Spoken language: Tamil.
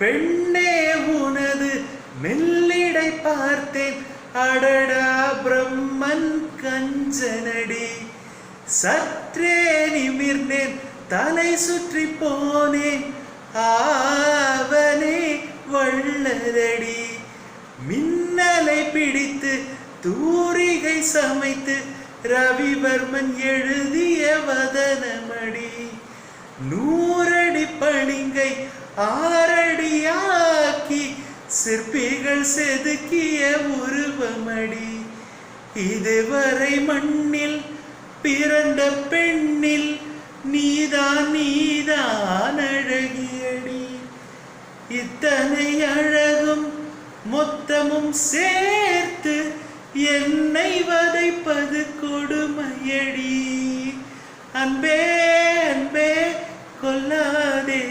பெண்ணே உனது மெல்லிடை பார்த்தேன், அடடா பிரம்மன் கஞ்சனடி. சற்றே நிமிர்ந்தேன், தலை சுற்றி போனேன், ஆவனே வள்ளலடி. மின்னலை பிடித்து தூரிகை சமைத்து ரவிவர்மன் எழுதிய வதனமடி. 100 அடி பளிங்கை 6 அடியாக்கி சிற்பிகள் செதுக்கிய உருவமடி. இதுவரை மண்ணில் பிறந்த பெண்ணில் நீதான் அழகியடி. இத்தனை அழகும் மொத்தமும் சேர்த்து என்னை வதைப்பது கொடுமையடி. அன்பே அன்பே கொல்லாதே.